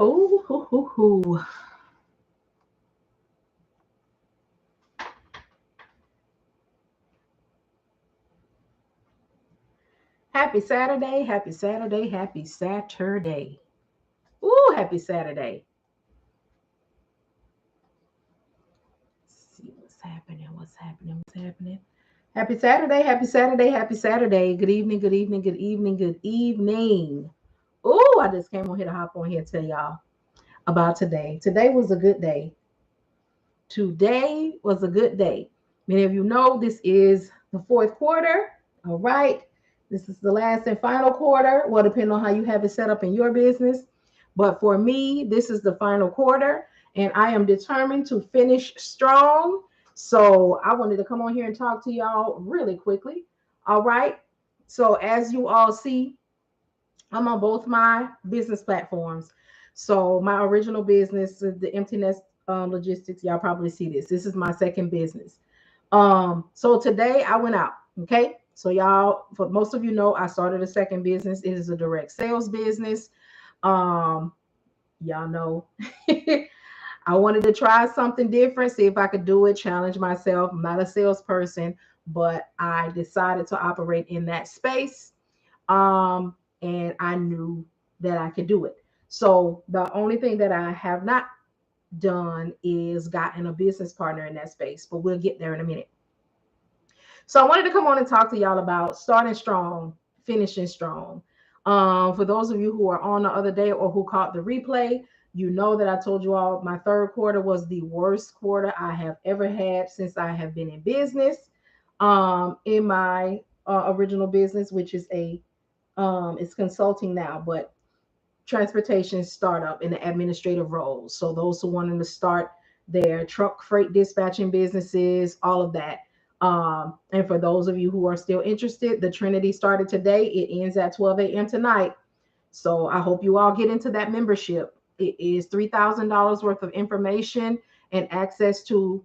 Oh, hoo, hoo, hoo. Happy Saturday, happy Saturday, happy Saturday. Ooh, happy Saturday. Let's see what's happening, what's happening, what's happening. Happy Saturday, happy Saturday, happy Saturday. Good evening, good evening, good evening, good evening. Ooh, I just came on here to hop on here to tell y'all about today. Today was a good day. Today was a good day. Many of you know this is the fourth quarter. All right. This is the last and final quarter. Well, depending on how you have it set up in your business. But for me, this is the final quarter, and I am determined to finish strong. So I wanted to come on here and talk to y'all really quickly. All right. So as you all see, I'm on both my business platforms. So my original business is the Emptiness Logistics. Y'all probably see this. This is my second business. So today I went out. Okay. So y'all, for most of you know, I started a second business. It is a direct sales business. Um, y'all know I wanted to try something different, see if I could do it, challenge myself. I'm not a salesperson, but I decided to operate in that space. And I knew that I could do it. So the only thing that I have not done is gotten a business partner in that space, but we'll get there in a minute. So I wanted to come on and talk to y'all about starting strong, finishing strong. For those of you who are on the other day or who caught the replay, you know that I told you all my third quarter was the worst quarter I have ever had since I have been in business. In my original business, which is it's consulting now, but transportation startup in the administrative roles. So those who wanted to start their truck freight dispatching businesses, all of that. And for those of you who are still interested, the Trinity started today. It ends at 12 a.m. tonight. So I hope you all get into that membership. It is $3,000 worth of information and access to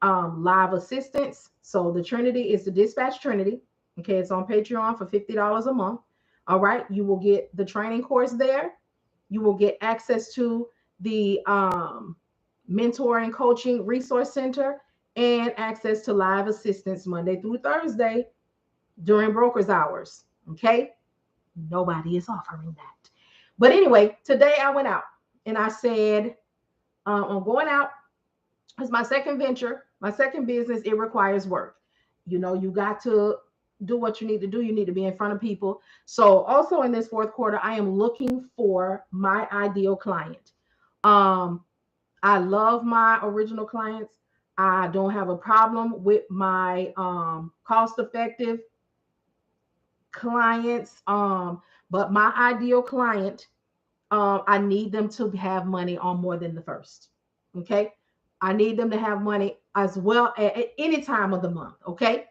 live assistance. So the Trinity is the Dispatch Trinity. Okay, it's on Patreon for $50 a month. All right, you will get the training course there. You will get access to the mentoring coaching resource center and access to live assistance Monday through Thursday during brokers hours. Okay, nobody is offering that. But anyway, today I went out and I said, I'm going out. It's my second venture, my second business. It requires work. You know, you got to do what you need to do. You need to be in front of people. So also in this fourth quarter, I am looking for my ideal client. Um, I love my original clients. I don't have a problem with my cost effective clients. But my ideal client, I need them to have money on more than the first. Okay. I need them to have money as well at any time of the month. Okay.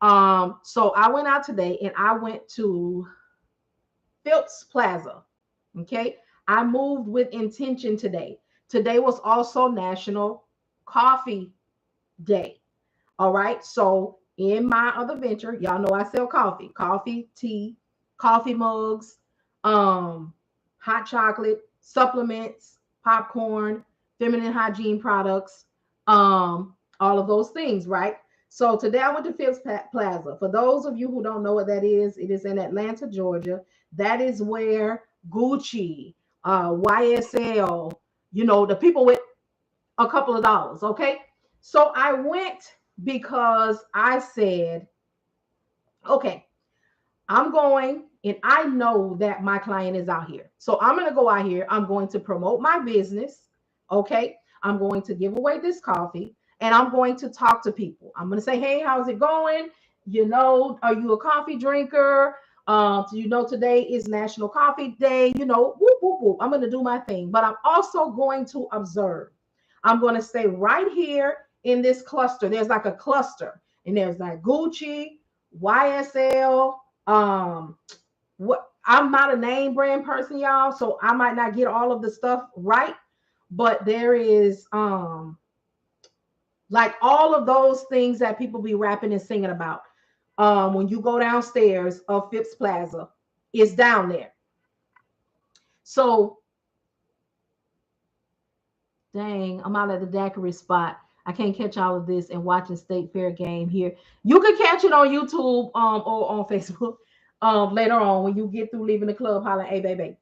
So I went out today and I went to Phillips Plaza. Okay. I moved with intention today. Today was also National Coffee Day. All right. So in my other venture, y'all know I sell coffee, tea, coffee mugs, um, hot chocolate, supplements, popcorn, feminine hygiene products, all of those things, right? So today I went to Phipps Plaza. For those of you who don't know what that is, it is in Atlanta, Georgia. That is where Gucci, YSL, you know, the people with a couple of dollars, okay? So I went because I said, okay, I'm going and I know that my client is out here. So I'm going to go out here. I'm going to promote my business. Okay. I'm going to give away this coffee and I'm going to talk to people. I'm going to say, hey, how's it going? You know, are you a coffee drinker? So you know, today is National Coffee Day. You know, whoop, whoop, whoop. I'm going to do my thing, but I'm also going to observe. I'm going to stay right here in this cluster. There's like a cluster, and there's like Gucci, YSL. What I'm not a name brand person, y'all, so I might not get all of the stuff right, but there is like all of those things that people be rapping and singing about. When you go downstairs of Phipps Plaza, it's down there. So Dang, I'm out at the daiquiri spot. I can't catch all of this and watching State Fair game here. You can catch it on YouTube or on Facebook later on when you get through leaving the club. Holla, hey baby.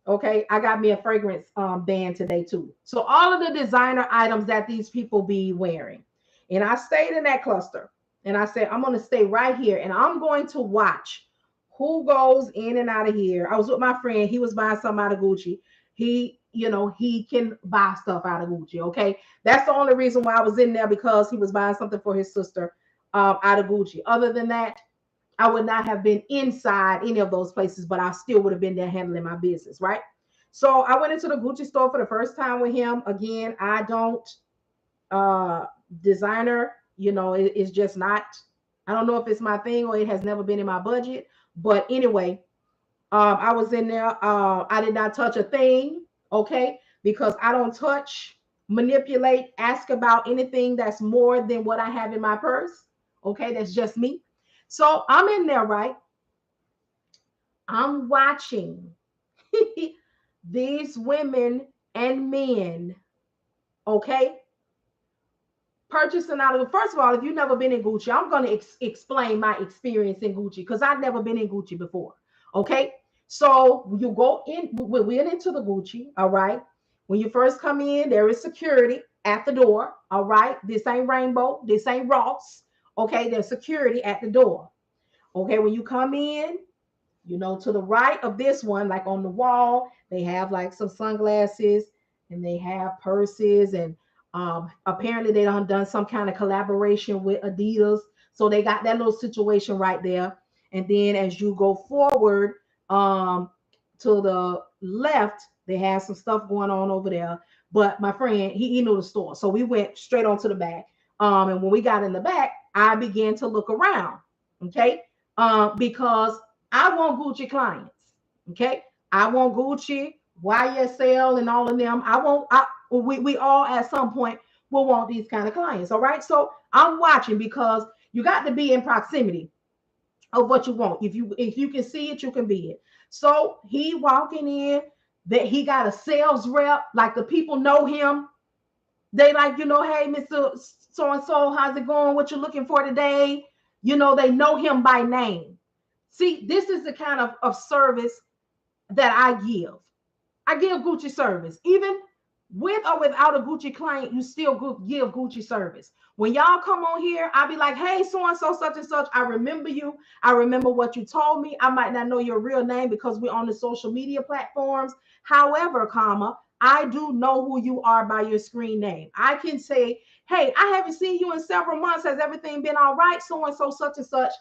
Okay, I got me a fragrance band today too. So all of the designer items that these people be wearing, and I stayed in that cluster, and I said I'm gonna stay right here, and I'm going to watch who goes in and out of here. I was with my friend; he was buying something out of Gucci. He can buy stuff out of Gucci. Okay, that's the only reason why I was in there because he was buying something for his sister out of Gucci. Other than that, I would not have been inside any of those places, but I still would have been there handling my business, right? So I went into the Gucci store for the first time with him. Again, I don't uh designer, it's just not, I don't know if it's my thing or it has never been in my budget. But anyway, I was in there. I did not touch a thing, okay, because I don't touch, manipulate, ask about anything that's more than what I have in my purse. Okay, that's just me. So I'm in there, right? I'm watching these women and men, okay, purchasing out of, first of all, if you've never been in Gucci, I'm going to explain my experience in Gucci because I've never been in Gucci before. Okay. So you go in, we went into the Gucci. All right. When you first come in, there is security at the door. All right. This ain't Rainbow. This ain't Ross. Okay. There's security at the door. Okay. When you come in, to the right of this one, like on the wall, they have like some sunglasses and they have purses, and apparently they done some kind of collaboration with Adidas. So they got that little situation right there. And then as you go forward to the left, they have some stuff going on over there. But my friend, he knew the store. So we went straight on to the back. And when we got in the back, I began to look around. Okay. Because I want Gucci clients. Okay. I want Gucci, YSL, and all of them. We all at some point will want these kind of clients. All right. So I'm watching because you got to be in proximity of what you want. If you can see it, you can be it. So he walking in, that he got a sales rep, like the people know him. They like, hey, Mr. So and so, how's it going? What you looking for today? They know him by name. See, this is the kind of service that I give. I give Gucci service. Even with or without a Gucci client, you still give Gucci service. When y'all come on here, I'll be like, hey, so-and-so, such and such, I remember you. I remember what you told me. I might not know your real name because we're on the social media platforms. However, I do know who you are by your screen name. I can say, hey, I haven't seen you in several months. Has everything been all right? So-and-so, such and such,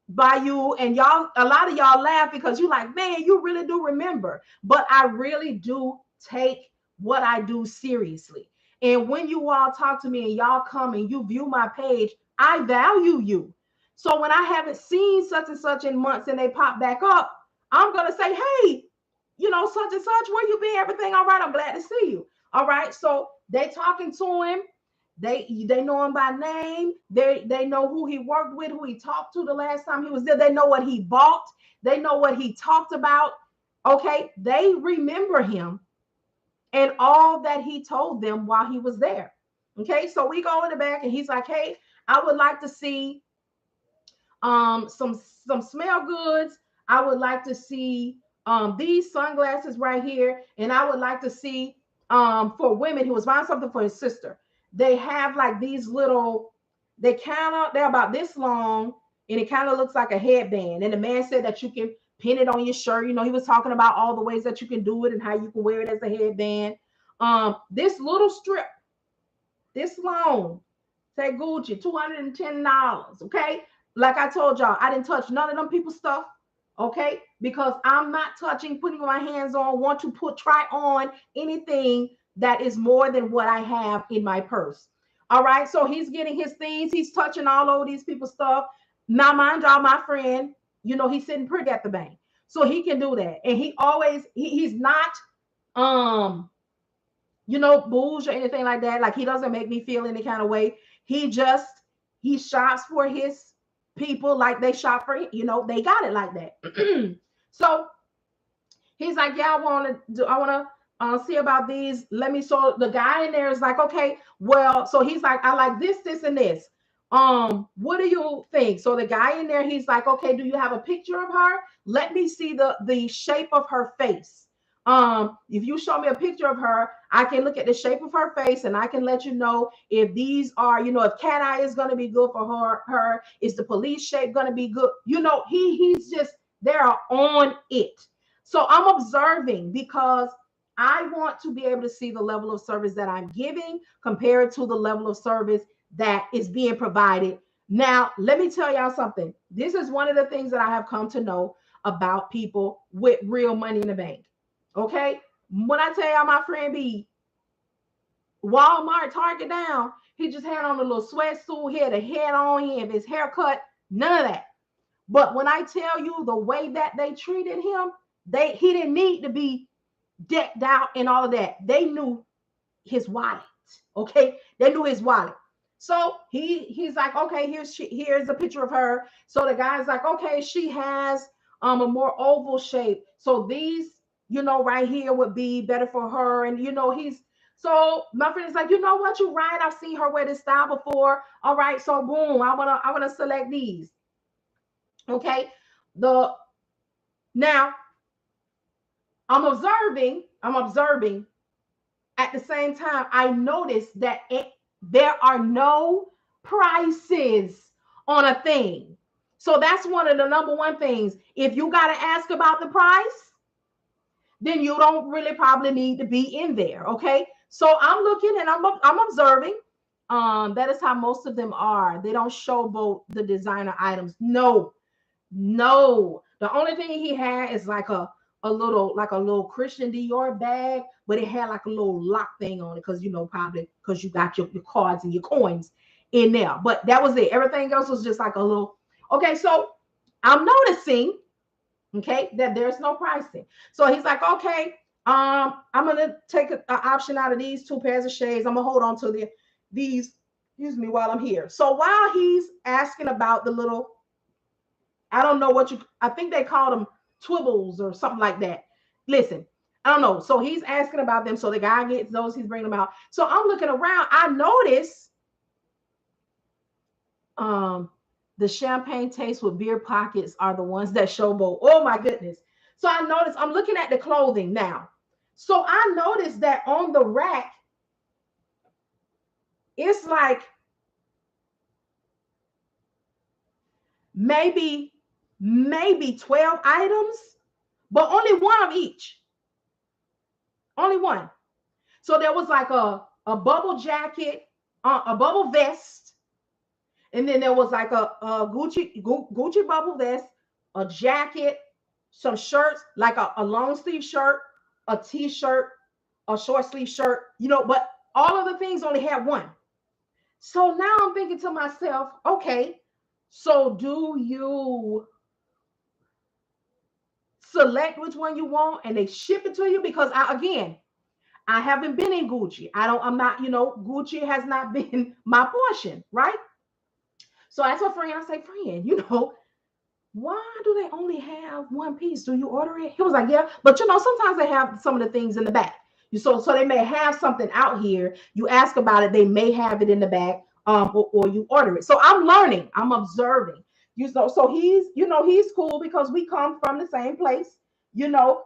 by you. And y'all, a lot of y'all laugh because you like, man, you really do remember. But I really do take what I do seriously. And when you all talk to me and y'all come and you view my page, I value you. So when I haven't seen such and such in months and they pop back up, I'm going to say, hey, such and such, where you been? Everything all right? I'm glad to see you. All right. So they talking to him. They know him by name. They know who he worked with, who he talked to the last time he was there. They know what he bought. They know what he talked about. Okay. They remember him and all that he told them while he was there. Okay, so we go in the back and he's like, hey, I would like to see some smell goods. I would like to see these sunglasses right here, and I would like to see for women. He was buying something for his sister. They have like these little, they're about this long, and it kind of looks like a headband. And the man said that you can pin it on your shirt. He was talking about all the ways that you can do it and how you can wear it as a headband. This little strip, this long, say Gucci, $210. Okay. Like I told y'all, I didn't touch none of them people's stuff. Okay. Because I'm not touching, putting my hands on, want to try on anything that is more than what I have in my purse. All right. So he's getting his things. He's touching all over these people's stuff. Now, mind y'all, my friend, he's sitting pretty at the bank. So he can do that. And he's not, booze or anything like that. Like, he doesn't make me feel any kind of way. He shops for his people like they shop for, they got it like that. So he's like, yeah, I want to See about these. Let me. So the guy in there is like, okay, well, so he's like, I like this, and this. What do you think? So the guy in there, he's like, okay, do you have a picture of her? Let me see the shape of her face. If you show me a picture of her, I can look at the shape of her face and I can let you know if these are, if cat eye is going to be good for her, is the police shape going to be good? He's just, they're on it. So I'm observing because I want to be able to see the level of service that I'm giving compared to the level of service that is being provided. Now, let me tell y'all something. This is one of the things that I have come to know about people with real money in the bank. Okay. When I tell y'all my friend B, Walmart, Target down, he just had on a little sweatsuit, he had a head on, he had his haircut, none of that. But when I tell you the way that they treated him, he didn't need to be decked out and all of that. They knew his wallet. Okay. They knew his wallet. So he's like, okay, here's a picture of her. So the guy's like, okay, she has a more oval shape. So these, right here would be better for her. And so my friend is like, you know what, you're right. I've seen her wear this style before. All right, so boom, I wanna select these. Okay. Now I'm observing. At the same time, I noticed that there are no prices on a thing. So that's one of the number one things. If you got to ask about the price, then you don't really probably need to be in there. Okay. So I'm looking and I'm observing. That is how most of them are. They don't showboat the designer items. No. The only thing he had is like a little Christian Dior bag, but it had like a little lock thing on it because probably because you got your cards and your coins in there. But that was it. Everything else was just like a little. Okay, so I'm noticing, okay, that there's no pricing. So he's like, okay, I'm gonna take an option out of these two pairs of shades. I'm gonna hold on to these. Excuse me, while I'm here. So while he's asking about the little, I don't know I think they called them twibbles or something like that. Listen, I don't know. So he's asking about them. So the guy gets those, he's bringing them out. So I'm looking around. I notice the champagne taste with beer pockets are the ones that showboat. Oh my goodness. So I notice, I'm looking at the clothing now. So I noticed that on the rack, it's like maybe 12 items, but only one of each. Only one. So there was like a bubble jacket, a bubble vest, and then there was like a Gucci bubble vest, a jacket, some shirts, like a long sleeve shirt, a t-shirt, a short sleeve shirt, but all of the things only had one. So now I'm thinking to myself, okay, so do you select which one you want and they ship it to you? Because I haven't been in Gucci. I'm not, Gucci has not been my portion, right? So I asked my friend, I say, friend, why do they only have one piece? Do you order it? He was like, yeah, but sometimes they have some of the things in the back. So they may have something out here. You ask about it, they may have it in the back, or you order it. So I'm learning, I'm observing. So he's cool because we come from the same place,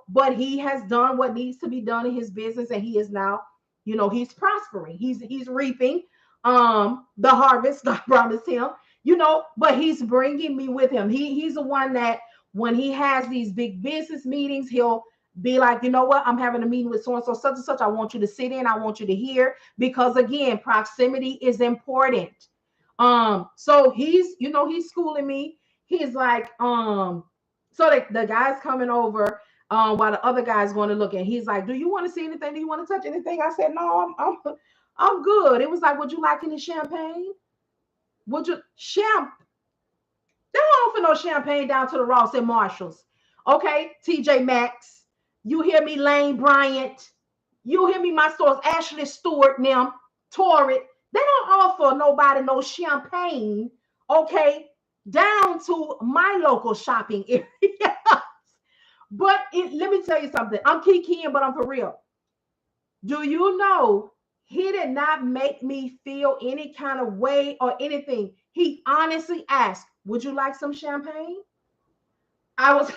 but he has done what needs to be done in his business, and he is now, he's prospering. He's reaping the harvest God promised him, but he's bringing me with him. He's the one that when he has these big business meetings, he'll be like, you know what, I'm having a meeting with so and so, such and such. I want you to sit in. I want you to hear, because again, proximity is important. So he's schooling me. He's like, so the guy's coming over, while the other guy's going to look, and he's like, do you want to see anything? Do you want to touch anything? I said, no, I'm good. It was like, would you like any champagne? Would you They don't offer no champagne down to the Ross and Marshalls. Okay, TJ Maxx. You hear me, Lane Bryant. You hear me, my stores, Ashley Stewart, them, Torrid. They don't offer nobody no champagne, okay, down to my local shopping area. But let me tell you something. I'm kikiing, but I'm for real. Do you know he did not make me feel any kind of way or anything? He honestly asked, "Would you like some champagne?" I was,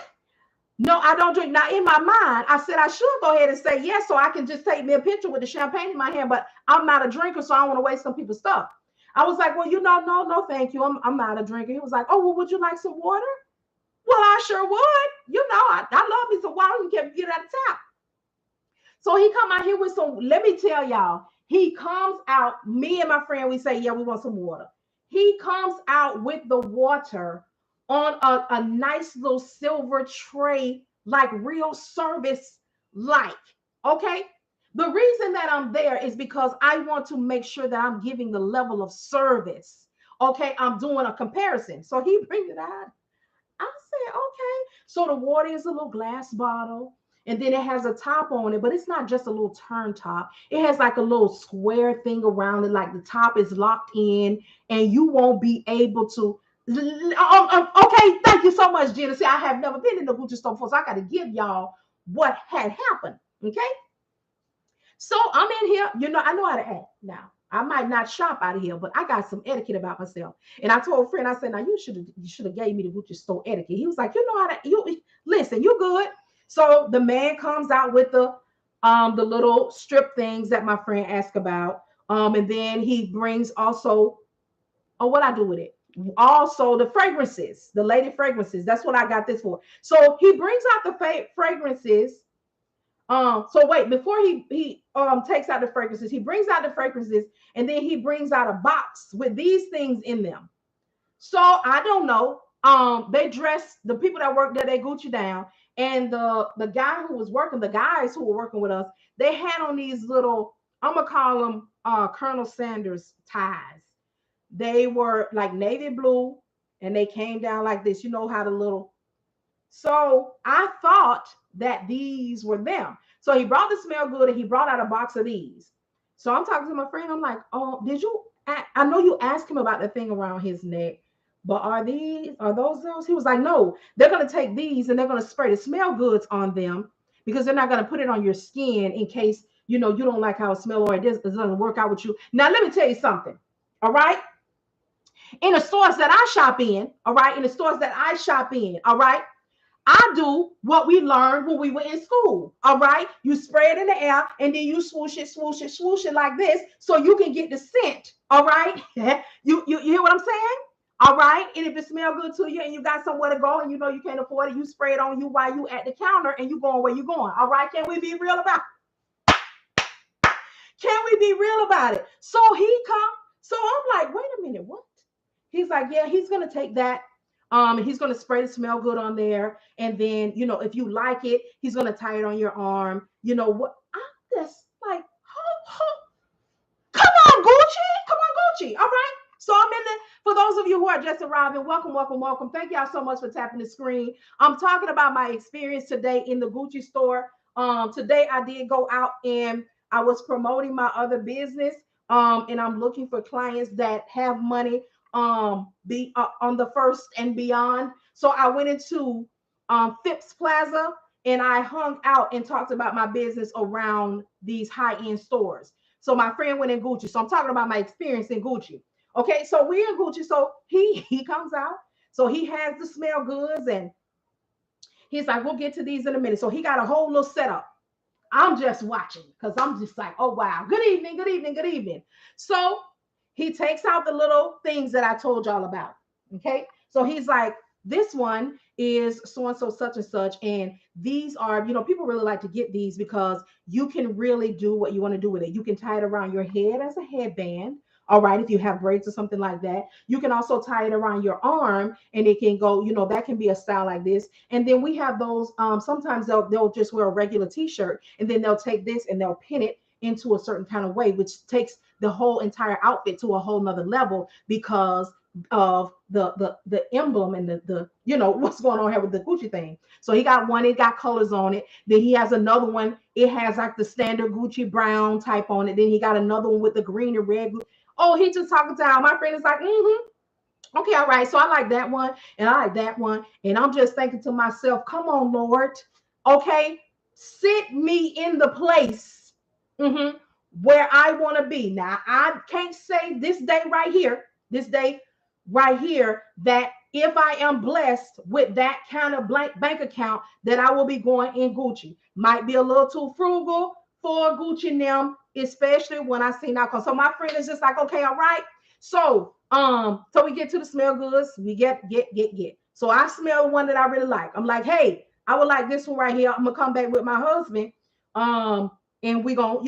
no, I don't drink. Now, in my mind, I said I should go ahead and say yes so I can just take me a picture with the champagne in my hand, but I'm not a drinker, so I don't want to waste some people's stuff. I was like, well, no, thank you. I'm not a drinker. He was like, oh, well, would you like some water? Well, I sure would. I love me some water. You can get it at the tap. So he come out here with some, let me tell y'all, he comes out, me and my friend, we say, yeah, we want some water. He comes out with the water on a nice little silver tray, like real service like. Okay. The reason that I'm there is because I want to make sure that I'm giving the level of service. Okay. I'm doing a comparison. So he brings it out. I said, okay. So the water is a little glass bottle, and then it has a top on it, but it's not just a little turn top. It has like a little square thing around it, like the top is locked in, and you won't be able to. Okay, thank you so much, Jenna. See, I have never been in the Gucci store before, so I got to give y'all what had happened. Okay. So I'm in here, I know how to act now. I might not shop out of here, but I got some etiquette about myself. And I told a friend, I said, now you should have gave me the Gucci store etiquette. He was like, you know how to you listen, you good. So the man comes out with the little strip things that my friend asked about. And then he brings also, oh, what I do with it? Also the fragrances, the lady fragrances. That's what I got this for. So he brings out the fragrances. So wait, before he takes out the fragrances, he brings out the fragrances, and then he brings out a box with these things in them. So I don't know. They dress the people that work there, they Gucci down. And the guy who was working, the guys who were working with us, they had on these little, I'm gonna call them Colonel Sanders ties. They were like navy blue, and they came down like this. You know how the little, so I thought that these were them. So he brought the smell good and he brought out a box of these. So I'm talking to my friend. I'm like, oh, did you? I know you asked him about the thing around his neck, but are those? He was like, no, they're going to take these and they're going to spray the smell goods on them because they're not going to put it on your skin in case, you don't like how it smells or it doesn't work out with you. Now, let me tell you something. All right. In the stores that I shop in, all right, in the stores that I shop in, all right, I do what we learned when we were in school. All right. You spray it in the air and then you swoosh it like this so you can get the scent. All right. You hear what I'm saying? All right. And if it smells good to you and you got somewhere to go and you can't afford it, you spray it on you while you at the counter and you going where you going. All right. Can we be real about it? Can we be real about it? So he come. So I'm like, wait a minute, what? He's like, yeah, he's gonna take that. He's gonna spray the smell good on there, and then if you like it, he's gonna tie it on your arm. You know what? I'm just like, come on, Gucci, come on, Gucci. All right. So I'm in the. For those of you who are just arriving, welcome, welcome, welcome. Thank y'all so much for tapping the screen. I'm talking about my experience today in the Gucci store. Today I did go out and I was promoting my other business. And I'm looking for clients that have money be on the first and beyond. So I went into Phipps Plaza and I hung out and talked about my business around these high-end stores. So my friend went in Gucci. So I'm talking about my experience in Gucci. Okay, so we're in Gucci. So he comes out. So he has the smell goods and he's like, we'll get to these in a minute. So he got a whole little setup. I'm just watching because I'm just like, oh, wow. Good evening, good evening, good evening. So he takes out the little things that I told y'all about. Okay. So he's like, this one is so and so, such and such. And these are, people really like to get these because you can really do what you want to do with it. You can tie it around your head as a headband. All right. If you have braids or something like that, you can also tie it around your arm and it can go, that can be a style like this. And then we have those, sometimes they'll just wear a regular t-shirt and then they'll take this and they'll pin it into a certain kind of way, which takes the whole entire outfit to a whole nother level because of the emblem and the what's going on here with the Gucci thing. So he got one, it got colors on it. Then he has another one, it has like the standard Gucci brown type on it. Then he got another one with the green and red. Oh, he just talking to my friend is like, okay, all right. So I like that one and I like that one. And I'm just thinking to myself, come on, Lord. Okay, sit me in the place Where I want to be. Now, I can't say this day right here, that if I am blessed with that kind of blank bank account, that I will be going in Gucci. Might be a little too frugal for Gucci now, especially when I see now. So my friend is just like, okay, all right. So we get to the smell goods. We get. So I smell one that I really like. I'm like, hey, I would like this one right here. I'm gonna come back with my husband. And we gonna,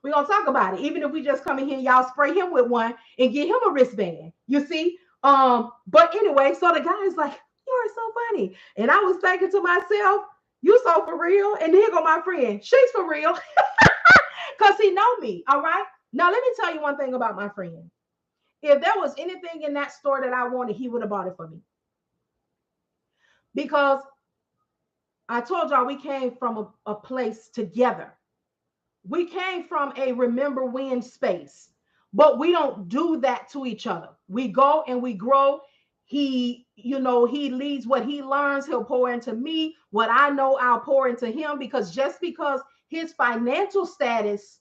we're gonna talk about it. Even if we just come in here, y'all spray him with one and get him a wristband. You see? But anyway, so the guy is like, you are so funny. And I was thinking to myself, you so for real. And then here go my friend. She's for real. Because he know me. All right. Now let me tell you one thing about my friend. If there was anything in that store that I wanted, he would have bought it for me. Because I told y'all we came from a place together. We came from a remember when space, but we don't do that to each other. We go and we grow. He leads what he learns. He'll pour into me. What I know, I'll pour into him, because just because his financial status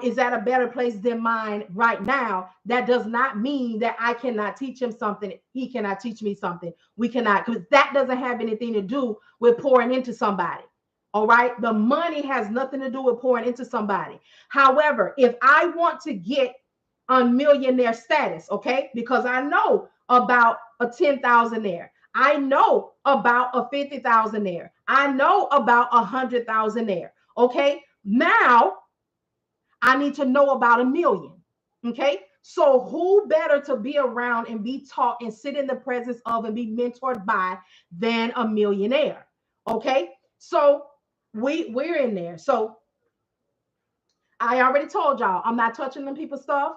is at a better place than mine right now, that does not mean that I cannot teach him something. He cannot teach me something. We cannot, because that doesn't have anything to do with pouring into somebody. All right. The money has nothing to do with pouring into somebody. However, if I want to get on millionaire status, okay, because I know about a 10,000 there, I know about a 50,000 there, I know about 100,000 there. Okay. Now I need to know about 1,000,000. Okay. So who better to be around and be taught and sit in the presence of and be mentored by than a millionaire? Okay. So we're in there. So I already told y'all, I'm not touching them people's stuff.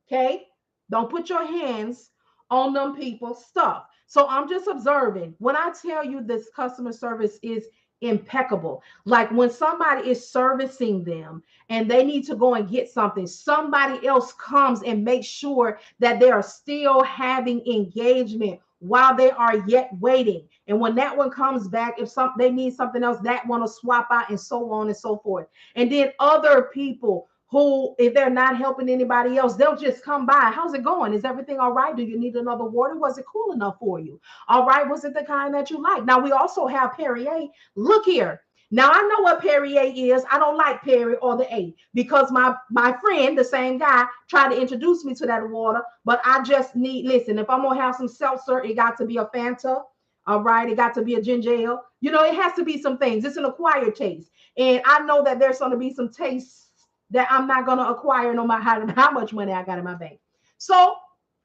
Okay. Don't put your hands on them people's stuff. So I'm just observing. When I tell you this customer service is impeccable, like when somebody is servicing them and they need to go and get something, somebody else comes and makes sure that they are still having engagement while they are yet waiting. And when that one comes back, if they need something else, that one will swap out, and so on and so forth. And then other people who, if they're not helping anybody else, they'll just come by. How's it going? Is everything all right? Do you need another water? Was it cool enough for you? All right. Was it the kind that you like? Now we also have Perrier. Look here. Now I know what Perrier is. I don't like Perry or the A, because my friend, the same guy, tried to introduce me to that water. But I just need, listen, if I'm gonna have some seltzer, it got to be a Fanta. All right, it got to be a ginger ale. It has to be some things. It's an acquired taste, and I know that there's going to be some tastes that I'm not going to acquire no matter how much money I got in my bank. So,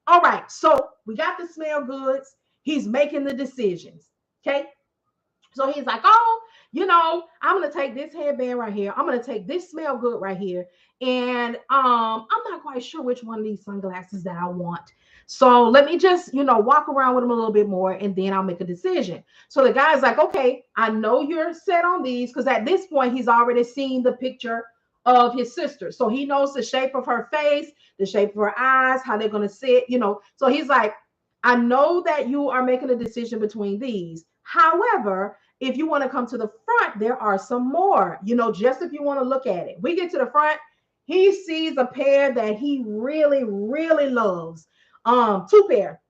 all right, so we got the smell goods. He's making the decisions. Okay. So he's like, oh, I'm going to take this headband right here. I'm going to take this smell good right here. And I'm not quite sure which one of these sunglasses that I want. So let me just, walk around with them a little bit more, and then I'll make a decision. So the guy's like, okay, I know you're set on these, because at this point he's already seen the picture of his sister. So he knows the shape of her face, the shape of her eyes, how they're going to sit, So he's like, I know that you are making a decision between these. However, if you want to come to the front, there are some more, just if you want to look at it. We get to the front, he sees a pair that he really, really loves. Two pair.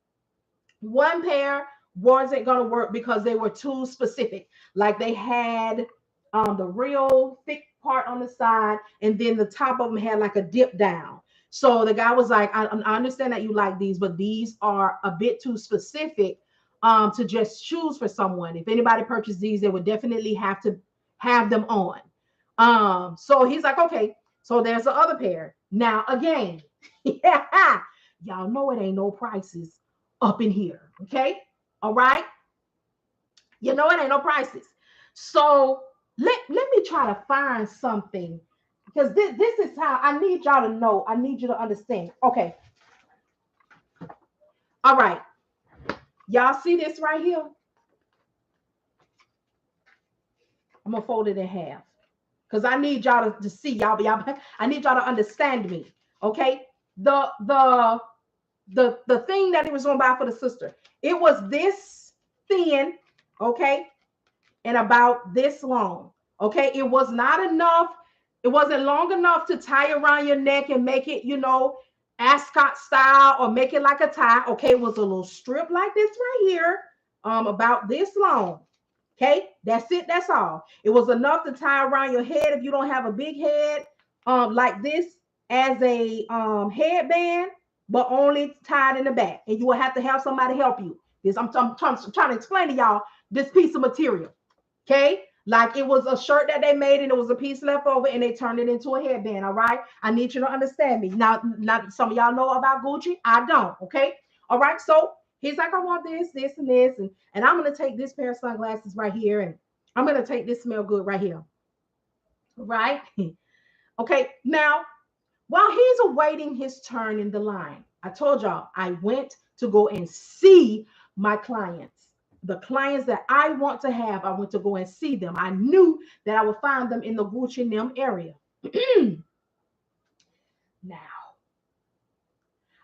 One pair wasn't going to work because they were too specific. Like they had the real thick part on the side, and then the top of them had like a dip down. So the guy was like, I understand that you like these, but these are a bit too specific to just choose for someone. If anybody purchased these, they would definitely have to have them on. So he's like, okay, so there's the other pair. Now, again, yeah, y'all know it ain't no prices up in here. Okay. All right. It ain't no prices. So let me try to find something, because this is how I need y'all to know. I need you to understand. Okay. All right. Y'all see this right here? I'm gonna fold it in half, because I need y'all to see y'all. I need y'all to understand me. Okay. The thing that he was gonna buy for the sister, it was this thin, okay, and about this long. Okay. It was not enough. It wasn't long enough to tie around your neck and make it, ascot style or make it like a tie. Okay, it was a little strip like this right here, about this long. Okay, that's it. That's all. It was enough to tie around your head if you don't have a big head, like this as a headband, but only tied in the back. And you will have to have somebody help you. This I'm trying to explain to y'all this piece of material. Okay, like it was a shirt that they made and it was a piece left over and they turned it into a headband. All right, I need you to understand me. Now, some of y'all know about Gucci. I don't. Okay, all right. So he's like, I want this, this, and this, and I'm gonna take this pair of sunglasses right here, and I'm gonna take this smell good right here. Right? Okay. Now, while he's awaiting his turn in the line, I told y'all I went to go and see my clients. The clients that I want to have, I went to go and see them. I knew that I would find them in the Gucci and them area. Now,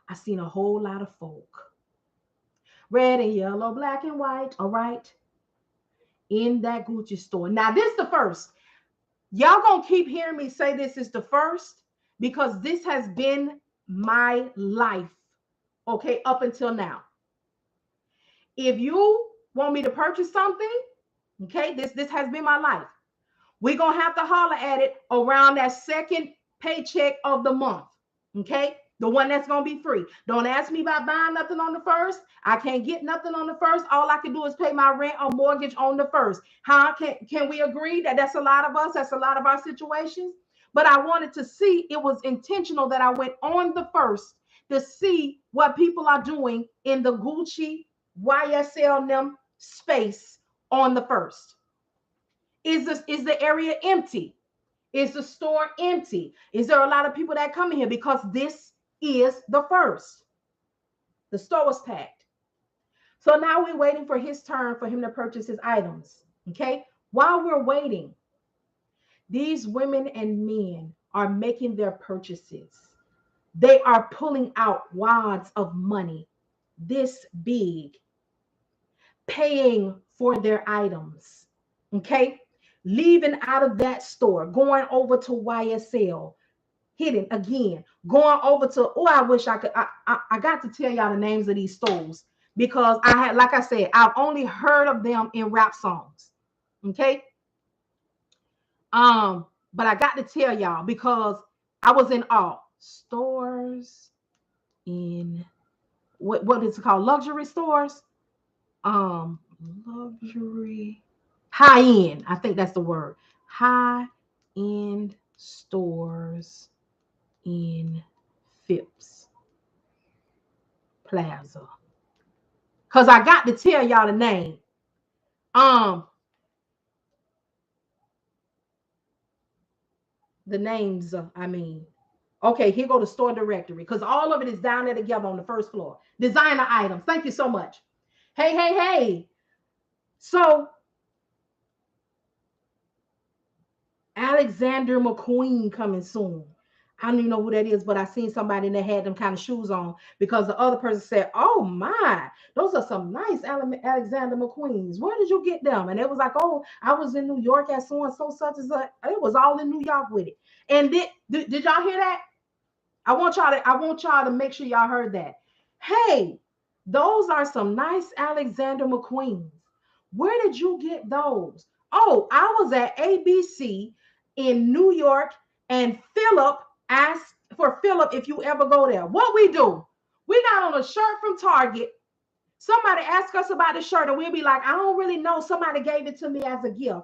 I seen a whole lot of folk, red and yellow, black and white, all right, in that Gucci store. Now, this is the first. Y'all gonna keep hearing me say this is the first because this has been my life, okay, up until now. If you want me to purchase something, okay, this has been my life. We're gonna have to holler at it around that second paycheck of the month, okay? The one that's gonna be free. Don't ask me about buying nothing on the first. I can't get nothing on the first. All I can do is pay my rent or mortgage on the first. How can we agree that that's a lot of us? That's a lot of our situations. But I wanted to see, it was intentional that I went on the first to see what people are doing in the Gucci YSL them space on the first. Is the area empty? Is the store empty? Is there a lot of people that come in here? Because this is the first. The store was packed. So now we're waiting for his turn for him to purchase his items. Okay. While we're waiting, these women and men are making their purchases. They are pulling out wads of money this big, paying for their items. Okay. Leaving out of that store, going over to YSL, hitting again, going over to, oh, I wish I could, I got to tell y'all the names of these stores because I had, like I said, I've only heard of them in rap songs. Okay. But I got to tell y'all because I was in awe. Stores in, what is it called? Luxury stores? Luxury. High end, I think that's the word. High end stores in Phipps Plaza. Because I got to tell y'all the name. The names, I mean. Okay, here go the store directory because all of it is down there together on the first floor. Designer items. Thank you so much. Hey. So Alexander McQueen coming soon. I don't even know who that is, but I seen somebody that had them kind of shoes on because the other person said, oh my, those are some nice Alexander McQueens. Where did you get them? And it was like, oh, I was in New York at so and so such as such. It was all in New York with it. And did y'all hear that? I want y'all to make sure y'all heard that. Hey, those are some nice Alexander McQueens. Where did you get those? Oh, I was at ABC in New York, and Philip asked for Philip if you ever go there. What we do? We got on a shirt from Target. Somebody asked us about the shirt, and we'll be like, I don't really know. Somebody gave it to me as a gift.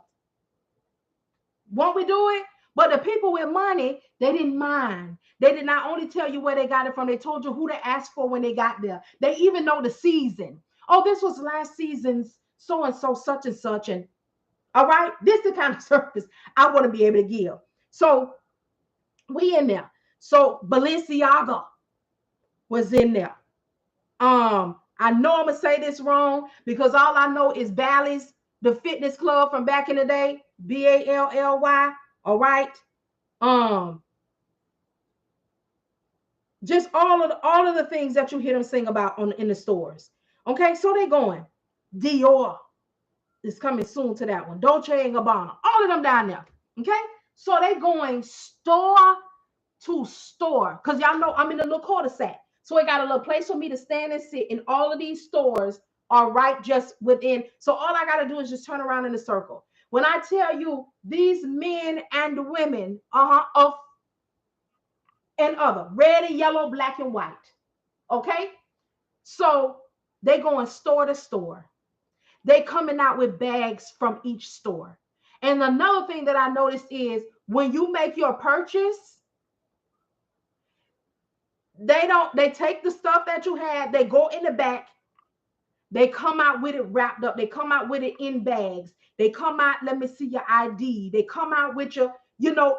Won't we do it? But the people with money, they didn't mind. They did not only tell you where they got it from, they told you who to ask for when they got there. They even know the season. Oh, this was last season's so-and-so, such and such. And all right, this is the kind of service I want to be able to give. So we in there. So Balenciaga was in there. I know I'm gonna say this wrong because all I know is Bally's, the fitness club from back in the day, Bally. All right. Just all of the things that you hear them sing about in the stores. Okay, so they going. Dior is coming soon to that one. Dolce and Gabbana, all of them down there. Okay, So they going store to store, because y'all know I'm in a little cul-de-sac. So I got a little place for me to stand and sit, and all of these stores are right just within. So all I got to do is just turn around in a circle. When I tell you these men and women, of and other, red and yellow, black and white, okay? So they going store to store. They coming out with bags from each store. And another thing that I noticed is when you make your purchase, they take the stuff that you had, they go in the back, they come out with it wrapped up, they come out with it in bags, they come out, let me see your ID, they come out with your,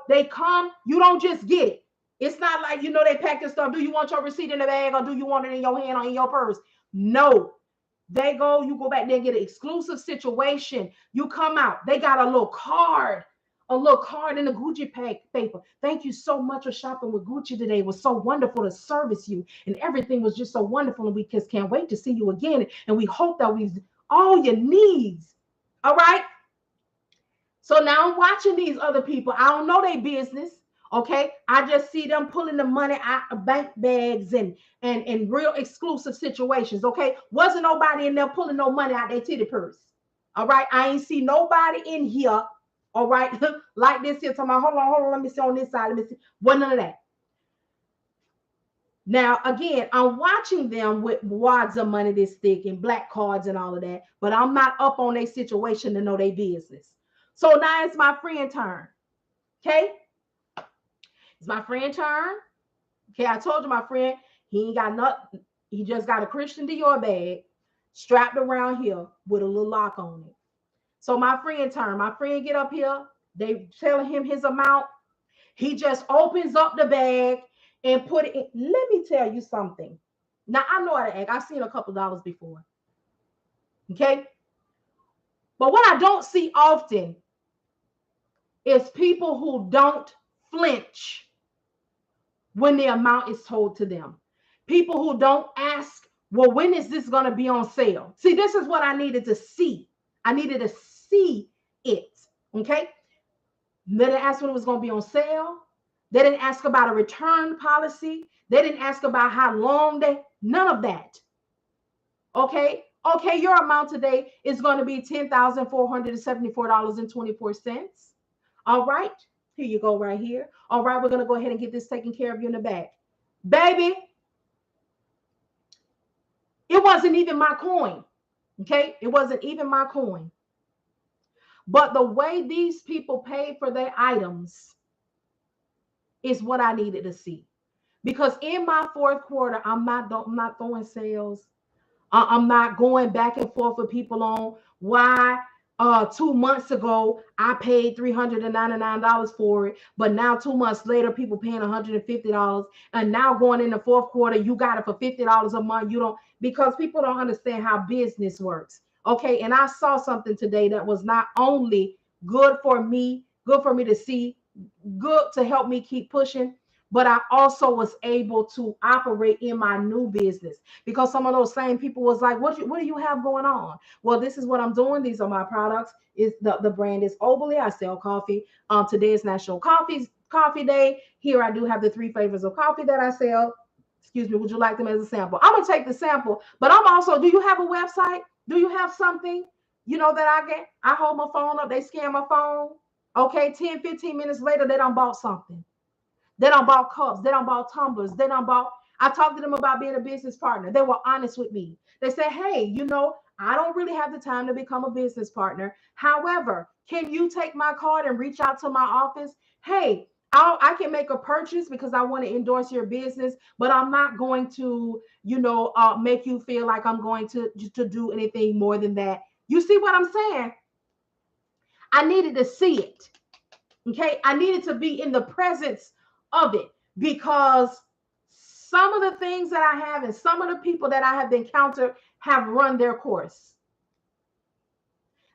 they come, you don't just get it. It's not like, they pack your stuff. Do you want your receipt in the bag, or do you want it in your hand or in your purse? No. They go, you go back there and get an exclusive situation. You come out, they got a little card in the Gucci paper. Thank you so much for shopping with Gucci today. It was so wonderful to service you, and everything was just so wonderful, and we just can't wait to see you again, and we hope that we've all your needs. All right. So now I'm watching these other people. I don't know their business. Okay, I just see them pulling the money out of bank bags and real exclusive situations. Okay, wasn't nobody in there pulling no money out their titty purse. All right, I ain't see nobody in here. All right, like this here. Talking about, hold on, let me see on this side. Let me see. Wasn't none of that. Now again, I'm watching them with wads of money this thick and black cards and all of that, but I'm not up on their situation to know their business. So now it's my friend turn. Okay. It's my friend turn. Okay, I told you my friend, he ain't got nothing. He just got a Christian Dior bag strapped around here with a little lock on it. So my friend turn. My friend get up here. They telling him his amount. He just opens up the bag and put it in. Let me tell you something. Now, I know how to act. I've seen a couple dollars before. Okay? But what I don't see often is people who don't flinch when the amount is told to them. People who don't ask, well, when is this going to be on sale? See, this is what I needed to see. I needed to see it. Okay. They didn't ask when it was going to be on sale. They didn't ask about a return policy. They didn't ask about how long none of that. Okay. Okay. Your amount today is going to be $10,474.24. All right. Here you go right here. All right, we're going to go ahead and get this taken care of you in the back. Baby, it wasn't even my coin. Okay? It wasn't even my coin. But the way these people paid for their items is what I needed to see. Because in my fourth quarter, I'm not throwing sales. I'm not going back and forth with people on why 2 months ago I paid $399 for it, but now 2 months later people paying $150, and now going in the fourth quarter you got it for $50 a month. You don't, because people don't understand how business works. Okay, and I saw something today that was not only good for me to see, good to help me keep pushing, but I also was able to operate in my new business, because some of those same people was like, what do you have going on? Well, this is what I'm doing. These are my products. Is the brand is Oberly. I sell coffee. Today is National Coffee Day. Here I do have the 3 flavors of coffee that I sell. Excuse me, would you like them as a sample? I'm going to take the sample, but I'm also, do you have a website? Do you have something, that I get? I hold my phone up. They scan my phone. Okay, 10, 15 minutes later, they done bought something. They done bought cups. They done bought tumblers. They done bought. I talked to them about being a business partner. They were honest with me. They said, hey, I don't really have the time to become a business partner. However, can you take my card and reach out to my office? Hey, I can make a purchase because I want to endorse your business, but I'm not going to, make you feel like I'm going to do anything more than that. You see what I'm saying? I needed to see it. Okay. I needed to be in the presence of it, because some of the things that I have and some of the people that I have encountered have run their course.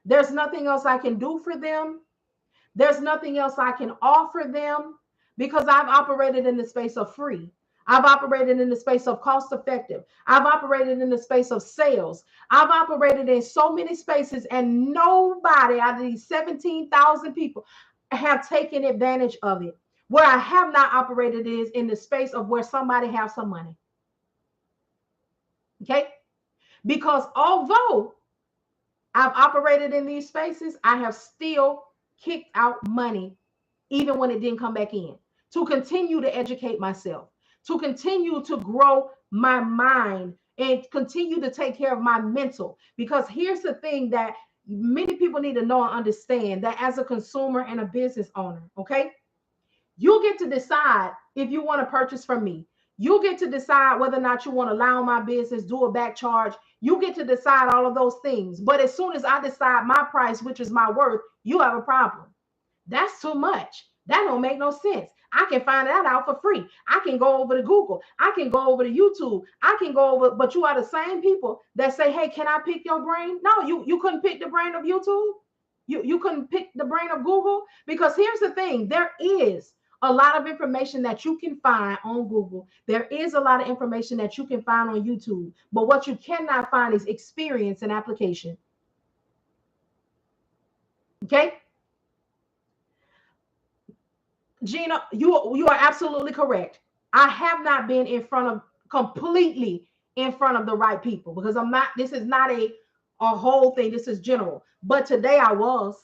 There's nothing else I can do for them. There's nothing else I can offer them, because I've operated in the space of free. I've operated in the space of cost effective. I've operated in the space of sales. I've operated in so many spaces, and nobody out of these 17,000 people, have taken advantage of it. Where I have not operated is in the space of where somebody has some money. Okay? Because although I've operated in these spaces, I have still kicked out money even when it didn't come back in, to continue to educate myself, to continue to grow my mind, and continue to take care of my mental. Because here's the thing that many people need to know and understand, that as a consumer and a business owner, okay, you get to decide if you want to purchase from me. You get to decide whether or not you want to allow my business, do a back charge. You get to decide all of those things. But as soon as I decide my price, which is my worth, you have a problem. That's too much. That don't make no sense. I can find that out for free. I can go over to Google. I can go over to YouTube. I can go over, but you are the same people that say, hey, can I pick your brain? No, you couldn't pick the brain of YouTube. You couldn't pick the brain of Google. Because here's the thing, there is a lot of information that you can find on Google. There is a lot of information that you can find on YouTube. But what you cannot find is experience and application. Okay? Gina, you are absolutely correct. I have not been completely in front of the right people, because I'm not, this is not a whole thing. This is general. But today I was,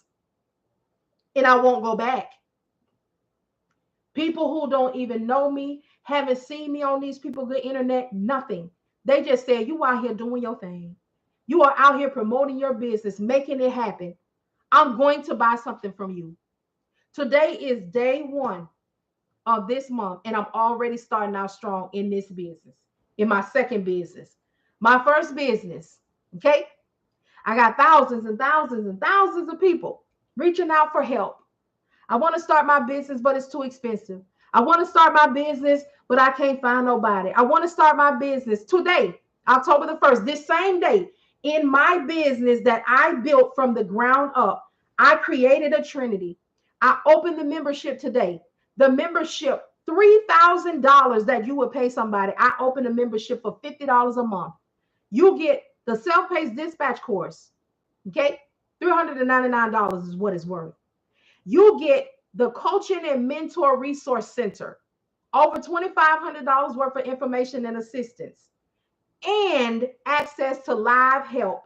and I won't go back. People who don't even know me, haven't seen me on these people, good internet, nothing. They just say, you out here doing your thing. You are out here promoting your business, making it happen. I'm going to buy something from you. Today is day 1 of this month, and I'm already starting out strong in this business, in my second business. My first business, okay? I got thousands and thousands and thousands of people reaching out for help. I want to start my business, but it's too expensive. I want to start my business, but I can't find nobody. I want to start my business today, October the 1st, this same day, in my business that I built from the ground up. I created a Trinity. I opened the membership today. The membership, $3,000 that you would pay somebody. I opened a membership for $50 a month. You get the self-paced dispatch course. Okay. $399 is what it's worth. You get the coaching and mentor resource center, over $2,500 worth of information and assistance, and access to live help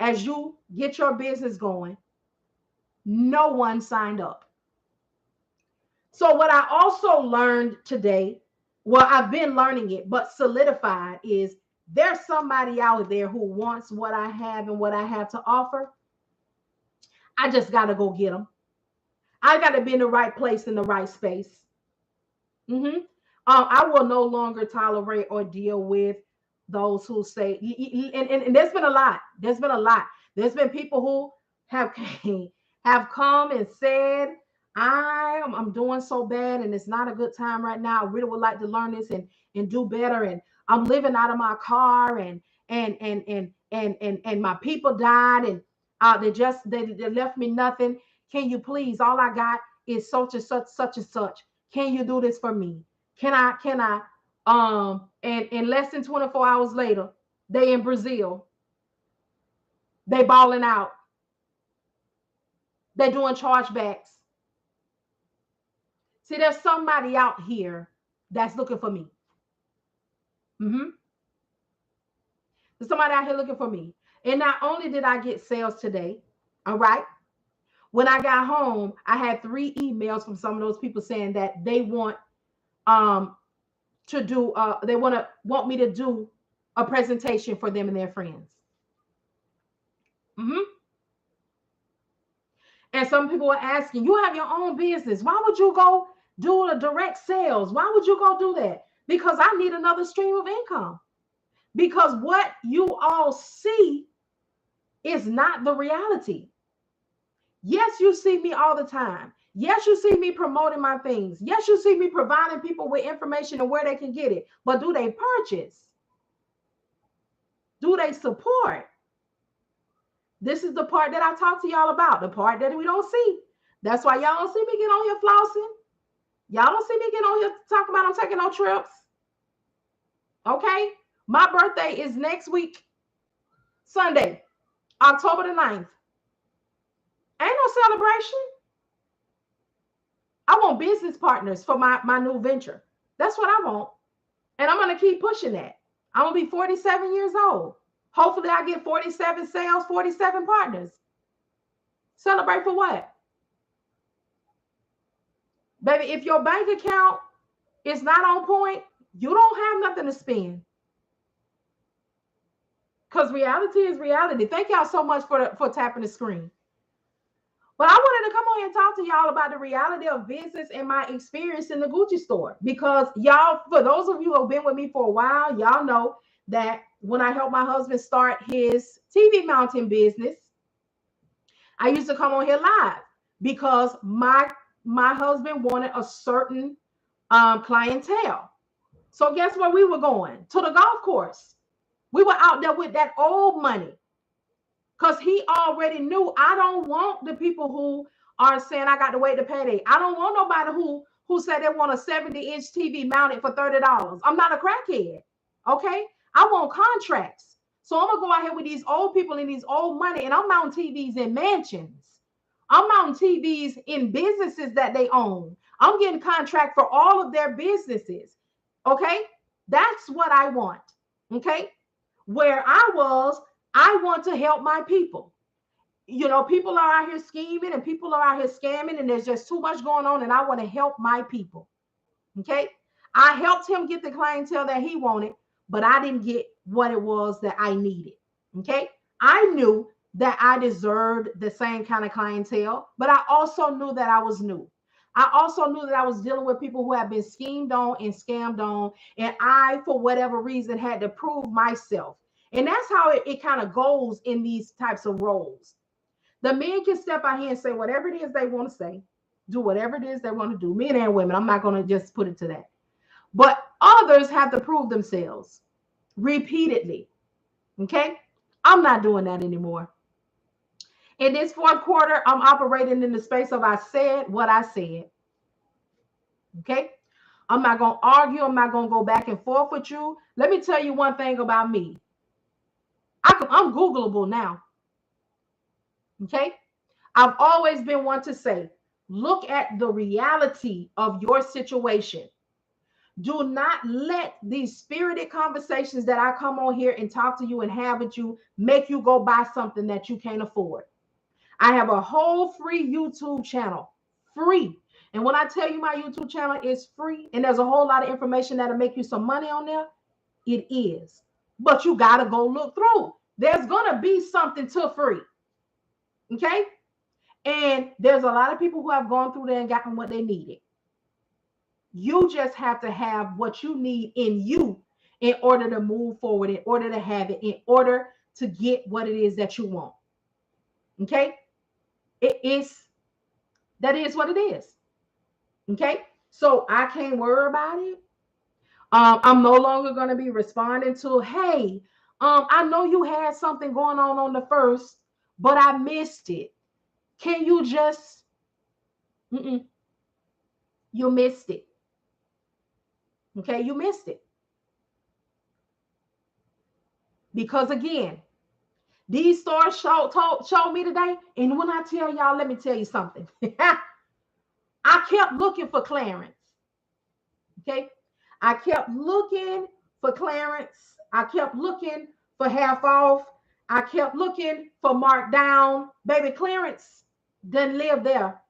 as you get your business going. No one signed up. So what I also learned today, well, I've been learning it, but solidified, is there's somebody out there who wants what I have and what I have to offer. I just got to go get them. I got to be in the right place, in the right space. I will no longer tolerate or deal with those who say, and there's been a lot. There's been a lot. There's been people who have come and said, I'm doing so bad and it's not a good time right now. I really would like to learn this and do better. And I'm living out of my car, and my people died, and they left me nothing. Can you please? All I got is such and such and such. Can you do this for me? Can I? And less than 24 hours later, they in Brazil. They balling out. They're doing chargebacks. See, there's somebody out here that's looking for me. There's somebody out here looking for me. And not only did I get sales today, all right, when I got home, I had 3 emails from some of those people saying that they want to do they want me to do a presentation for them and their friends. And some people are asking, you have your own business. Why would you go do the direct sales? Why would you go do that? Because I need another stream of income. Because what you all see is not the reality. Yes, you see me all the time. Yes, you see me promoting my things. Yes, you see me providing people with information and where they can get it. But do they purchase? Do they support? This is the part that I talk to y'all about, the part that we don't see. That's why y'all don't see me get on here flossing. Y'all don't see me get on here talking about I'm taking no trips. Okay? My birthday is next week, Sunday, October the 9th. Ain't no celebration. I want business partners for my new venture. That's what I want. And I'm going to keep pushing that. I'm going to be 47 years old. Hopefully I get 47 sales, 47 partners. Celebrate for what? Baby, if your bank account is not on point, you don't have nothing to spend. Because reality is reality. Thank y'all so much for tapping the screen. But I wanted to come on here and talk to y'all about the reality of business and my experience in the Gucci store. Because y'all, for those of you who have been with me for a while, y'all know that when I helped my husband start his TV mounting business, I used to come on here live because my husband wanted a certain clientele. So guess where we were going? To the golf course. We were out there with that old money because he already knew I don't want the people who are saying I got to wait to payday. I don't want nobody who said they want a 70-inch TV mounted for $30. I'm not a crackhead. Okay. I want contracts. So I'm going to go out here with these old people and these old money, and I'm mounting TVs in mansions. I'm mounting TVs in businesses that they own. I'm getting contract for all of their businesses. Okay. That's what I want. Okay. Where I want to help my people. You know, people are out here scheming and people are out here scamming, and there's just too much going on, and I want to help my people. Okay. I helped him get the clientele that he wanted, but I didn't get what it was that I needed. Okay. I knew that I deserved the same kind of clientele, but I also knew that I was new. I also knew that I was dealing with people who have been schemed on and scammed on, and I, for whatever reason, had to prove myself. And that's how it kind of goes in these types of roles. The men can step out here and say whatever it is they want to say, do whatever it is they want to do, men and women. I'm not going to just put it to that. But others have to prove themselves repeatedly. Okay? I'm not doing that anymore. In this fourth quarter, I'm operating in the space of I said what I said. Okay? I'm not going to argue. I'm not going to go back and forth with you. Let me tell you one thing about me. I'm Googleable now. Okay? I've always been one to say, look at the reality of your situation. Do not let these spirited conversations that I come on here and talk to you and have with you make you go buy something that you can't afford. I have a whole free YouTube channel, free. And when I tell you my YouTube channel is free and there's a whole lot of information that'll make you some money on there, it is. But you got to go look through. There's going to be something to free. Okay? And there's a lot of people who have gone through there and gotten what they needed. You just have to have what you need in you in order to move forward, in order to have it, in order to get what it is that you want. Okay? That is what it is. Okay? So I can't worry about it. I'm no longer going to be responding to, hey, I know you had something going on the first, but I missed it. Can you just, you missed it. Okay, you missed it. Because again, these stores showed me today, and when I tell y'all, let me tell you something. I kept looking for clearance. Okay, I kept looking for clearance. I kept looking for half off. I kept looking for marked down. Baby, clearance didn't live there.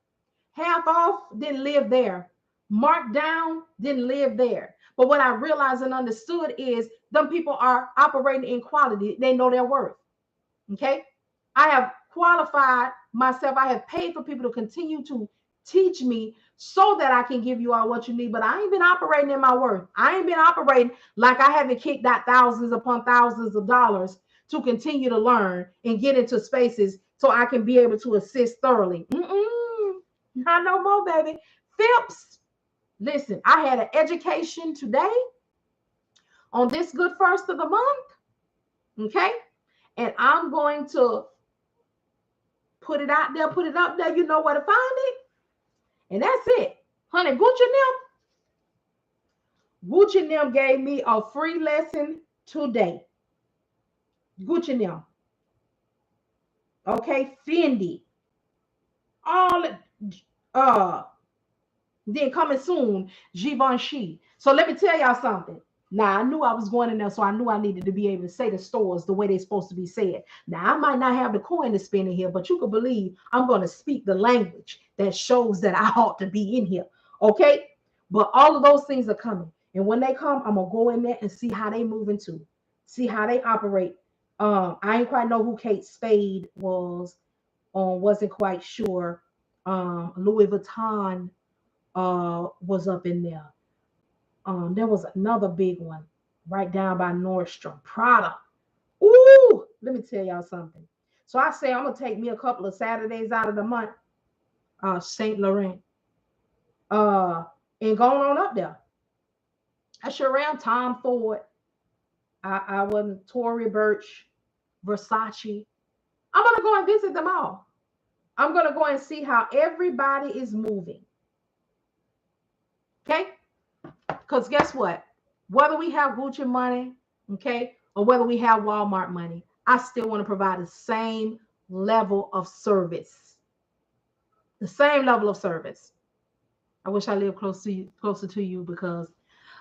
Half off didn't live there. Marked down didn't live there. But what I realized and understood is them people are operating in quality. They know their worth. Okay. I have qualified myself. I have paid for people to continue to teach me so that I can give you all what you need. But I ain't been operating in my worth. I ain't been operating like I haven't kicked out thousands upon thousands of dollars to continue to learn and get into spaces so I can be able to assist thoroughly. Not no more, baby. Phipps. Listen, I had an education today on this good first of the month. Okay. And I'm going to put it out there, put it up there. You know where to find it. And that's it. Honey, Gucci Nim gave me a free lesson today. Gucci Nim. Okay, Fendi. All Then coming soon, Givenchy. So let me tell y'all something. Now I knew I was going in there, so I knew I needed to be able to say the stores the way they're supposed to be said. Now I might not have the coin to spend in here, but you can believe I'm going to speak the language that shows that I ought to be in here. Okay, but all of those things are coming, and when they come, I'm gonna go in there and see how they move into, see how they operate. I ain't quite know who Kate Spade was. Wasn't quite sure. Louis Vuitton was up in there. There was another big one right down by Nordstrom. Prada. Ooh, let me tell y'all something. So I say I'm gonna take me a couple of Saturdays out of the month, Saint Laurent, uh, and going on up there. I sure am. Tom Ford. I wasn't Tory Burch, Versace. I'm gonna go and visit them all. I'm gonna go and see how everybody is moving. Okay? Because guess what? Whether we have Gucci money, okay, or whether we have Walmart money, I still want to provide the same level of service. The same level of service. I wish I lived closer to you because.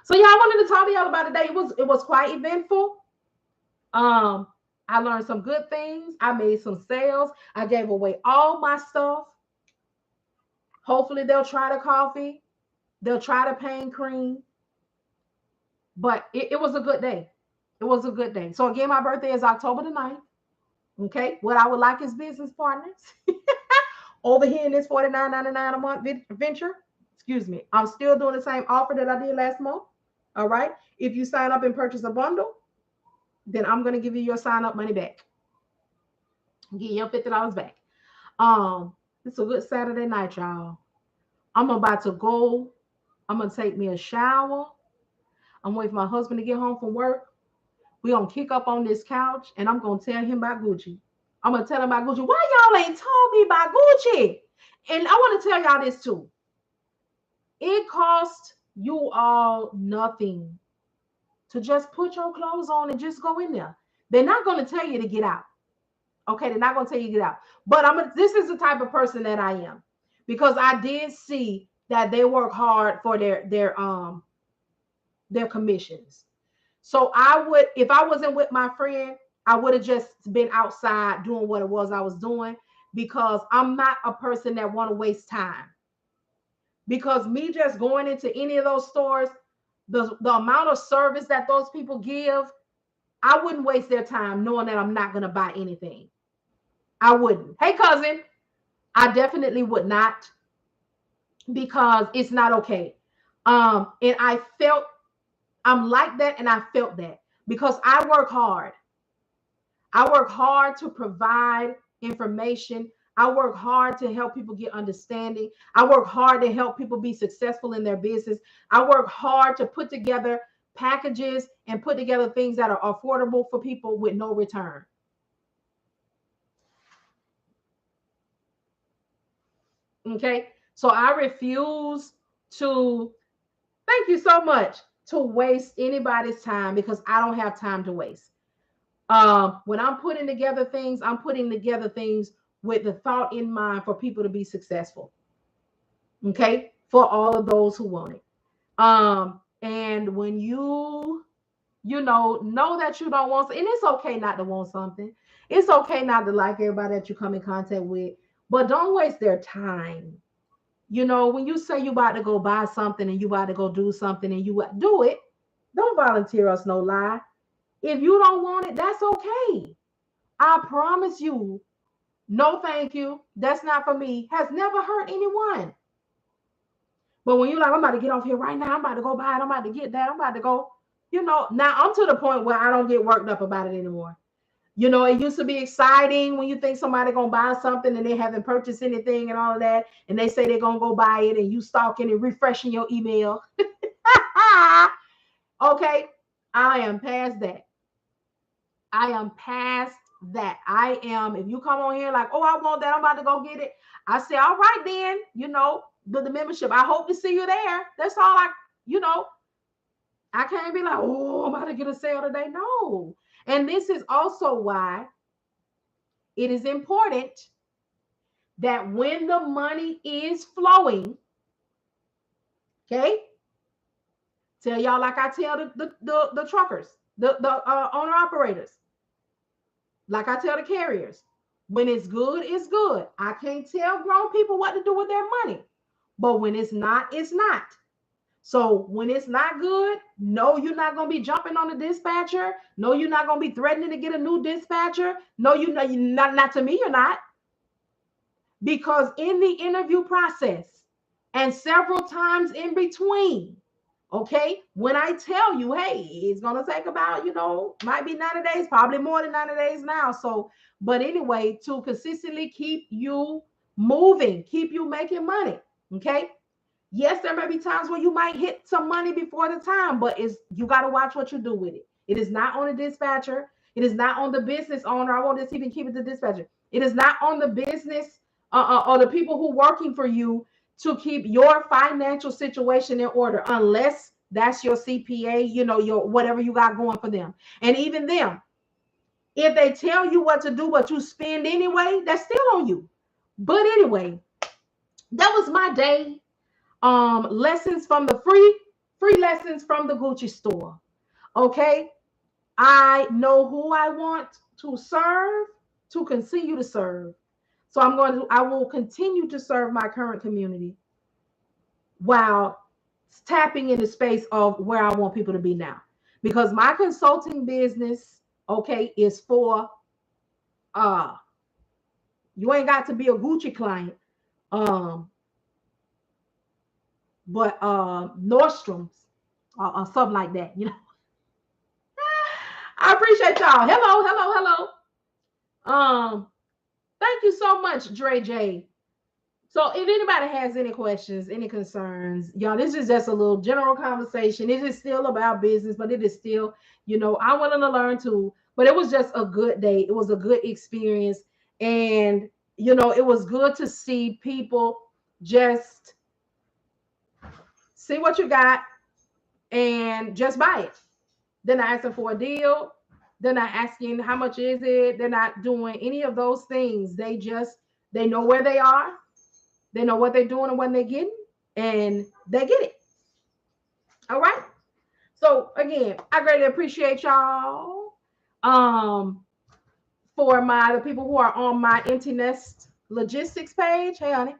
So yeah, I wanted to talk to y'all about today. It was quite eventful. Um, I learned some good things. I made some sales. I gave away all my stuff. Hopefully they'll try the coffee. They'll try the pain cream. But it was a good day. It was a good day. So again, my birthday is October the 9th. Okay. What I would like is business partners over here in this $49.99 a month venture. Excuse me. I'm still doing the same offer that I did last month. All right. If you sign up and purchase a bundle, then I'm going to give you your sign up money back. Get your $50 back. It's a good Saturday night, y'all. I'm about to go. I'm going to take me a shower. I'm waiting for my husband to get home from work. We're going to kick up on this couch and I'm going to tell him about Gucci. I'm going to tell him about Gucci. Why y'all ain't told me about Gucci? And I want to tell y'all this too. It costs you all nothing to just put your clothes on and just go in there. They're not going to tell you to get out. Okay, they're not going to tell you to get out. But this is the type of person that I am. Because I did see that they work hard for their commissions. So I would, if I wasn't with my friend, I would have just been outside doing what it was I was doing because I'm not a person that want to waste time. Because me just going into any of those stores, the amount of service that those people give, I wouldn't waste their time knowing that I'm not going to buy anything. I wouldn't. Hey, cousin, I definitely would not because it's not okay. And I'm like that and I felt that because I work hard. I work hard to provide information. I work hard to help people get understanding. I work hard to help people be successful in their business. I work hard to put together packages and put together things that are affordable for people with no return. Okay. So I refuse to, thank you so much, to waste anybody's time because I don't have time to waste. When I'm putting together things, I'm putting together things with the thought in mind for people to be successful. Okay, for all of those who want it. And when know that you don't want, and it's okay not to want something. It's okay not to like everybody that you come in contact with, but don't waste their time. When you say you about to go buy something and you about to go do something and you do it, don't volunteer us no lie. If you don't want it, that's okay. I promise you, no thank you. That's not for me. Has never hurt anyone. But when you're like, I'm about to get off here right now, I'm about to go buy it, I'm about to get that, I'm about to go, now I'm to the point where I don't get worked up about it anymore. It used to be exciting when you think somebody gonna buy something and they haven't purchased anything and all of that, and they say they're gonna go buy it and you stalking and refreshing your email. Okay, I am past that. I am past that. I am, if you come on here like, oh, I want that, I'm about to go get it. I say, all right, then, the membership. I hope to see you there. That's all I can't be like, oh, I'm about to get a sale today. No. And this is also why it is important that when the money is flowing, Okay. Tell y'all like I tell the truckers, the owner operators, like I tell the carriers, when it's good, it's good. I can't tell grown people what to do with their money, but when it's not, it's not. So when it's not good, no, you're not going to be jumping on the dispatcher. No, you're not going to be threatening to get a new dispatcher. No, you're not to me, you're not. Because in the interview process and several times in between, okay, when I tell you, hey, it's going to take about, might be 90 days, probably more than 90 days now. So, but anyway, to consistently keep you moving, keep you making money, okay? Yes, there may be times where you might hit some money before the time, but you got to watch what you do with it. It is not on the dispatcher. It is not on the business owner. I won't just even keep it to dispatcher. It is not on the business or the people who are working for you to keep your financial situation in order, unless that's your CPA, your whatever you got going for them. And even them, if they tell you what to do, but you spend anyway, that's still on you. But anyway, that was my day. Lessons from the free lessons from the Gucci store. Okay, I know who I want to serve, to continue to serve. So I will continue to serve my current community while tapping into space of where I want people to be now. Because my consulting business, okay, is for you ain't got to be a Gucci client. But Nordstrom's or something like that, I appreciate y'all. Hello. Thank you so much, Dre J. So if anybody has any questions, any concerns, y'all, this is just a little general conversation. It is still about business, but it is still, I'm willing to learn too. But it was just a good day. It was a good experience. And, it was good to see people just see what you got and just buy it. They're not asking for a deal. They're not asking how much is it. They're not doing any of those things. They know where they are. They know what they're doing and when they're getting, and they get it. All right. So again, I greatly appreciate y'all. For the people who are on my Empty Nest Logistics page, hey honey.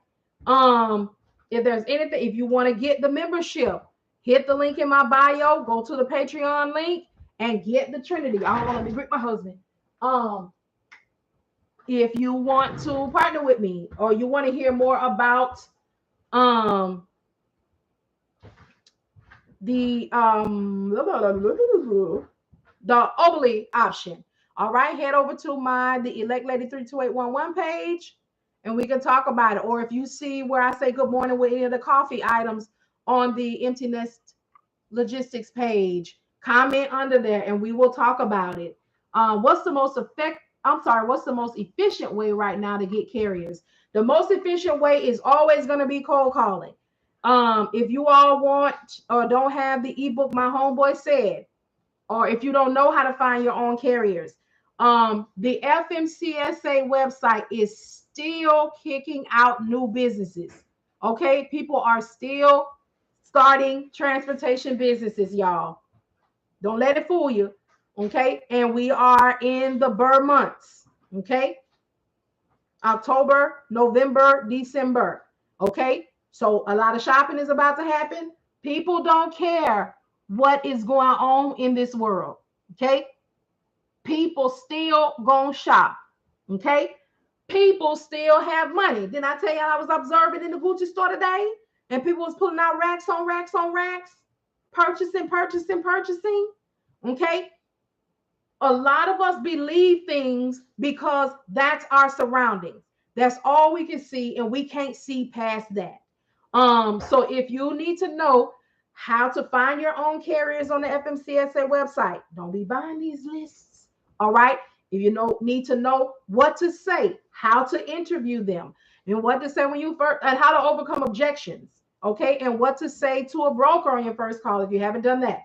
If there's anything, if you want to get the membership, hit the link in my bio, go to the Patreon link and get the Trinity. Hold on, let me greet my husband. If you want to partner with me or you want to hear more about the Oberly option, all right, head over to the Elect Lady 32811 page and we can talk about it. Or if you see where I say good morning with any of the coffee items on the Empty Nest Logistics page, comment under there and we will talk about it. What's the most efficient way right now to get carriers? The most efficient way is always going to be cold calling. If you all want or don't have the ebook My Homeboy Said, or if you don't know how to find your own carriers, the FMCSA website is still kicking out new businesses. Okay, people are still starting transportation businesses, y'all. Don't let it fool you. Okay, and we are in the Burr months. Okay, October, November, December. Okay, so a lot of shopping is about to happen. People don't care what is going on in this world. Okay, people still gonna shop. Okay, people still have money. Didn't I tell you I was observing in the Gucci store today, and people was pulling out racks on racks on racks, purchasing. Okay, a lot of us believe things because that's our surroundings. That's all we can see, and we can't see past that. So if you need to know how to find your own carriers on the FMCSA website, don't be buying these lists. All right. If you need to know what to say, how to interview them, and what to say when you first, and how to overcome objections. Okay. And what to say to a broker on your first call if you haven't done that.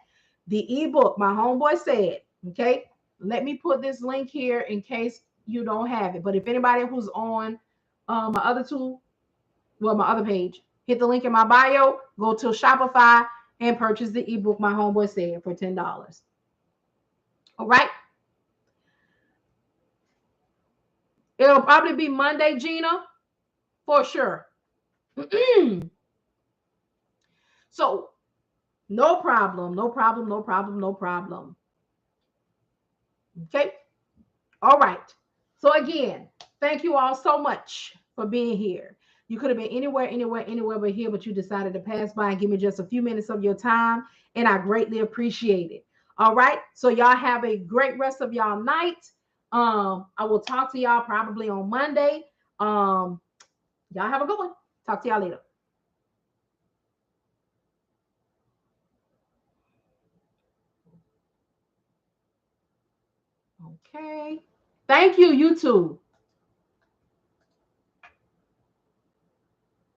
The ebook, My Homeboy Said. Okay. Let me put this link here in case you don't have it. But if anybody who's on my other page, hit the link in my bio, go to Shopify, and purchase the ebook My Homeboy Said for $10. All right. It'll probably be Monday, Gina, for sure. So, no problem, no problem, no problem, no problem. Okay. All right. So again, thank you all so much for being here. You could have been anywhere but here, but you decided to pass by and give me just a few minutes of your time, and I greatly appreciate it. All right. So y'all have a great rest of y'all night. I will talk to y'all probably on Monday. Y'all have a good one. Talk to y'all later. Okay. Thank you, YouTube.